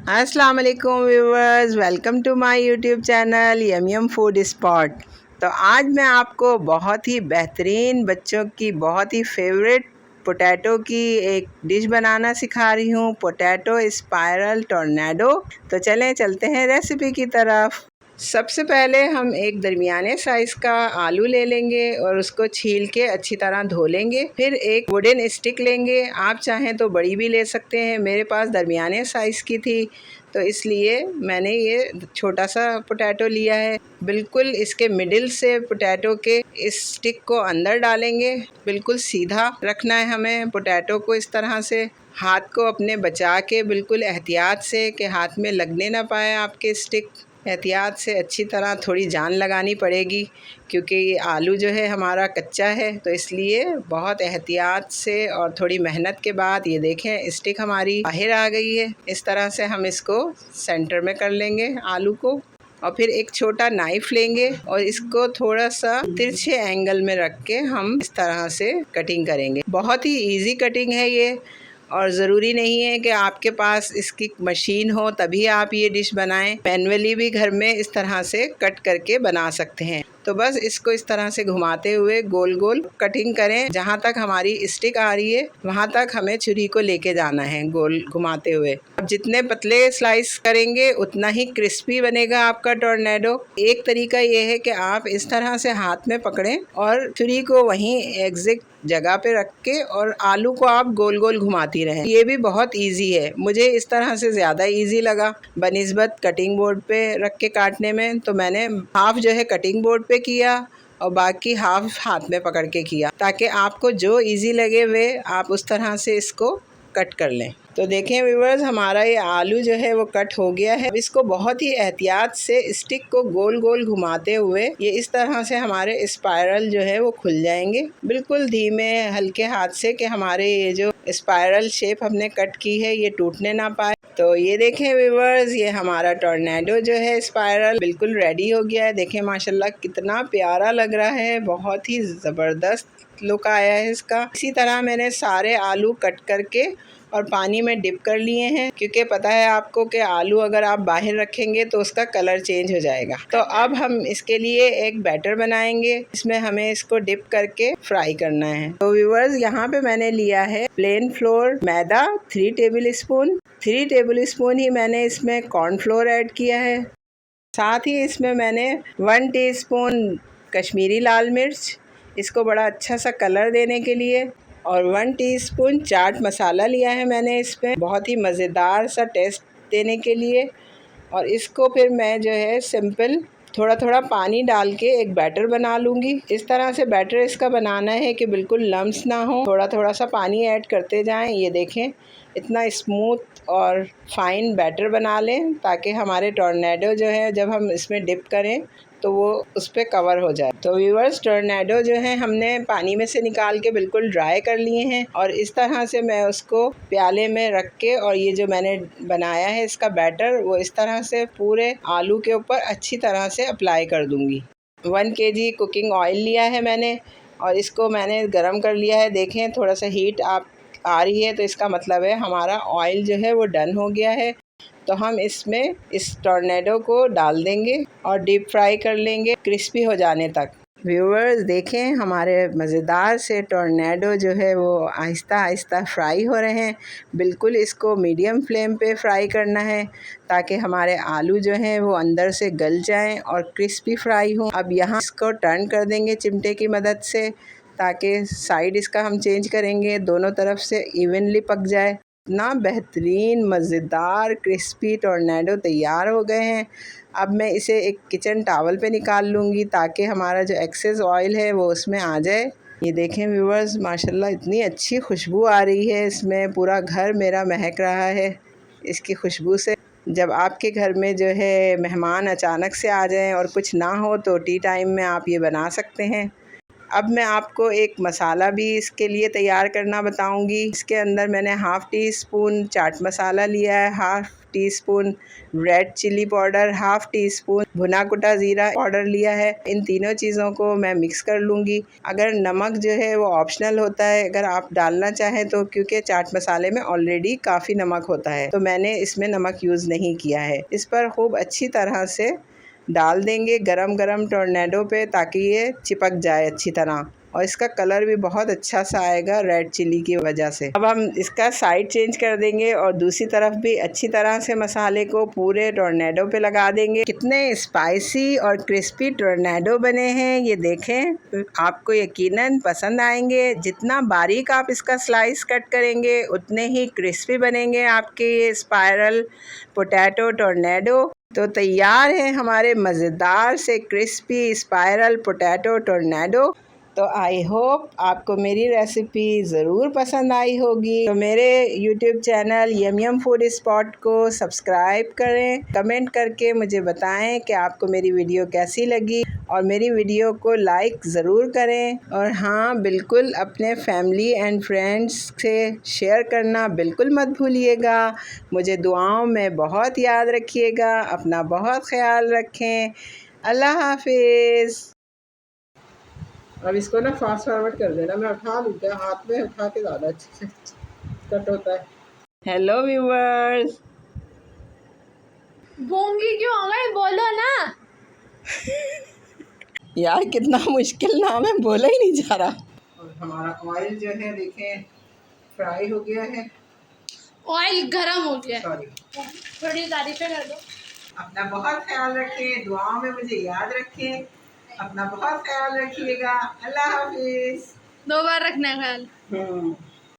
अस्सलाम वालेकुम viewers, welcome to my YouTube channel yum yum food spot. तो आज मैं आपको बहुत ही बेहतरीन बच्चों की बहुत ही फेवरेट पोटैटो की एक डिश बनाना सिखा रही हूँ, पोटैटो स्पाइरल टोर्नेडो। तो चलें चलते हैं रेसिपी की तरफ। सबसे पहले हम एक दरमियाने साइज़ का आलू ले लेंगे और उसको छील के अच्छी तरह धो लेंगे। फिर एक वुडन स्टिक लेंगे, आप चाहें तो बड़ी भी ले सकते हैं। मेरे पास दरमियाने साइज़ की थी तो इसलिए मैंने ये छोटा सा पोटैटो लिया है। बिल्कुल इसके मिडिल से पोटैटो के इस स्टिक को अंदर डालेंगे। बिल्कुल सीधा रखना है हमें पोटैटो को, इस तरह से हाथ को अपने बचा के बिल्कुल एहतियात से कि हाथ में लगने ना पाए आपके स्टिक। एहतियात से अच्छी तरह थोड़ी जान लगानी पड़ेगी क्योंकि ये आलू जो है हमारा कच्चा है, तो इसलिए बहुत एहतियात से और थोड़ी मेहनत के बाद ये देखें स्टिक हमारी बाहर आ गई है। इस तरह से हम इसको सेंटर में कर लेंगे आलू को और फिर एक छोटा नाइफ़ लेंगे और इसको थोड़ा सा तिरछे एंगल में रख के हम इस तरह से कटिंग करेंगे। बहुत ही इजी कटिंग है ये और ज़रूरी नहीं है कि आपके पास इसकी मशीन हो तभी आप ये डिश बनाएं। मैनुअली भी घर में इस तरह से कट करके बना सकते हैं। तो बस इसको इस तरह से घुमाते हुए गोल गोल कटिंग करें। जहाँ तक हमारी स्टिक आ रही है वहाँ तक हमें छुरी को लेके जाना है गोल घुमाते हुए। अब जितने पतले स्लाइस करेंगे उतना ही क्रिस्पी बनेगा आपका टोर्नेडो। एक तरीका ये है कि आप इस तरह से हाथ में पकड़ें और छुरी को वहीं एग्जैक्ट जगह पे रख के और आलू को आप गोल गोल घुमाती रहें। ये भी बहुत इजी है, मुझे इस तरह से ज़्यादा इजी लगा बनिस्बत कटिंग बोर्ड पे रख के काटने में। तो मैंने हाफ जो है कटिंग बोर्ड पे किया और बाकी हाफ हाथ में पकड़ के किया, ताकि आपको जो इजी लगे वे आप उस तरह से इसको कट कर लें। तो देखें व्यूअर्स, हमारा ये आलू जो है वो कट हो गया है। अब इसको बहुत ही एहतियात से स्टिक को गोल गोल घुमाते हुए ये इस तरह से हमारे स्पाइरल जो है वो खुल जाएंगे, बिल्कुल धीमे हल्के हाथ से, कि हमारे ये जो स्पाइरल शेप हमने कट की है ये टूटने ना पाए। तो ये देखें व्यूअर्स, ये हमारा टोर्नेडो जो है स्पाइरल बिल्कुल रेडी हो गया है। देखें माशाल्लाह कितना प्यारा लग रहा है, बहुत ही ज़बरदस्त लुक आया है इसका। इसी तरह मैंने सारे आलू कट करके और पानी में डिप कर लिए हैं, क्योंकि पता है आपको कि आलू अगर आप बाहर रखेंगे तो उसका कलर चेंज हो जाएगा। तो अब हम इसके लिए एक बैटर बनाएंगे, इसमें हमें इसको डिप करके फ्राई करना है। तो व्यूअर्स, यहाँ पे मैंने लिया है प्लेन फ्लोर मैदा 3 टेबल स्पून। 3 टेबल स्पून ही मैंने इसमें कॉर्नफ्लोर ऐड किया है। साथ ही इसमें मैंने 1 टीस्पून कश्मीरी लाल मिर्च, इसको बड़ा अच्छा सा कलर देने के लिए, और 1 टीस्पून चाट मसाला लिया है मैंने इसमें, बहुत ही मज़ेदार सा टेस्ट देने के लिए। और इसको फिर मैं जो है सिंपल थोड़ा थोड़ा पानी डाल के एक बैटर बना लूँगी। इस तरह से बैटर इसका बनाना है कि बिल्कुल लम्स ना हो, थोड़ा थोड़ा सा पानी ऐड करते जाएं। ये देखें इतना स्मूथ और फाइन बैटर बना लें ताकि हमारे टोर्नेडो जो है जब हम इसमें डिप करें तो वो उस पर कवर हो जाए। तो व्यूअर्स, टोर्नेडो जो है हमने पानी में से निकाल के बिल्कुल ड्राई कर लिए हैं और इस तरह से मैं उसको प्याले में रख के और ये जो मैंने बनाया है इसका बैटर वो इस तरह से पूरे आलू के ऊपर अच्छी तरह से अप्लाई कर दूँगी। 1 kg कुकिंग ऑयल लिया है मैंने और इसको मैंने गरम कर लिया है। देखें थोड़ा सा हीट आप आ रही है तो इसका मतलब है हमारा ऑयल जो है वो डन हो गया है। तो हम इसमें इस टोर्नेडो को डाल देंगे और डीप फ्राई कर लेंगे क्रिस्पी हो जाने तक। व्यूअर्स देखें, हमारे मज़ेदार से टोर्नेडो जो है वो आहिस्ता आहिस्ता फ्राई हो रहे हैं। बिल्कुल इसको मीडियम फ्लेम पे फ्राई करना है ताकि हमारे आलू जो हैं वो अंदर से गल जाएं और क्रिस्पी फ्राई हों। अब यहाँ इसको टर्न कर देंगे चिमटे की मदद से, ताकि साइड इसका हम चेंज करेंगे, दोनों तरफ से इवनली पक जाए। इतना बेहतरीन मज़ेदार क्रिस्पी टोर्नेडो तैयार हो गए हैं। अब मैं इसे एक किचन टॉवल पे निकाल लूँगी ताकि हमारा जो एक्सेस ऑयल है वो उसमें आ जाए। ये देखें व्यूअर्स, माशाल्लाह इतनी अच्छी खुशबू आ रही है इसमें, पूरा घर मेरा महक रहा है इसकी खुशबू से। जब आपके घर में जो है मेहमान अचानक से आ जाएं और कुछ ना हो तो टी टाइम में आप ये बना सकते हैं। अब मैं आपको एक मसाला भी इसके लिए तैयार करना बताऊंगी। इसके अंदर मैंने 1/2 टीस्पून चाट मसाला लिया है, 1/2 teaspoon red chilli powder, half teaspoon भुना कुटा ज़ीरा पाउडर लिया है। इन तीनों चीज़ों को मैं मिक्स कर लूँगी। अगर नमक जो है वो ऑप्शनल होता है, अगर आप डालना चाहें तो, क्योंकि चाट मसाले में ऑलरेडी काफ़ी नमक होता है, तो मैंने इसमें नमक यूज़ नहीं किया है। इस पर खूब अच्छी तरह से डाल देंगे गरम गरम टोर्नेडो पे, ताकि ये चिपक जाए अच्छी तरह, और इसका कलर भी बहुत अच्छा सा आएगा रेड चिली की वजह से। अब हम इसका साइड चेंज कर देंगे और दूसरी तरफ भी अच्छी तरह से मसाले को पूरे टोर्नेडो पे लगा देंगे। कितने स्पाइसी और क्रिस्पी टोर्नेडो बने हैं ये देखें, आपको यकीनन पसंद आएंगे। जितना बारीक आप इसका स्लाइस कट करेंगे उतने ही क्रिस्पी बनेंगे आपके ये स्पाइरल पोटैटो टोर्नेडो। तो तैयार है हमारे मज़ेदार से क्रिस्पी स्पाइरल पोटैटो टोर्नेडो। तो आई होप आपको मेरी रेसिपी ज़रूर पसंद आई होगी। तो मेरे यूट्यूब चैनल यम फूड स्पॉट को सब्सक्राइब करें, कमेंट करके मुझे बताएं कि आपको मेरी वीडियो कैसी लगी, और मेरी वीडियो को लाइक ज़रूर करें। और हाँ, बिल्कुल अपने फैमिली एंड फ्रेंड्स से शेयर करना बिल्कुल मत भूलिएगा। मुझे दुआओं में बहुत याद रखिएगा। अपना बहुत ख्याल रखें। अल्लाह हाफिज़। अब इसको ना फास्ट फॉरवर्ड कर देना, मैं उठा लूँगा, हाथ में उठा के ज़्यादा अच्छे से कट होता है। Hello viewers. बोंगी क्यों हो गए, बोलो ना। यार कितना मुश्किल नाम है, बोला ही नहीं जा रहा। और हमारा ऑयल जो है देखें फ्राई हो गया है। ऑयल गरम हो गया। सॉरी, थोड़ी तारीफें कर दो। अपना बहुत ख्याल रखें, दुआओं में मुझे याद रखें। अपना बहुत ख्याल रखिएगा। अल्लाह हाफिज़। 2 बार रखना है ख्याल।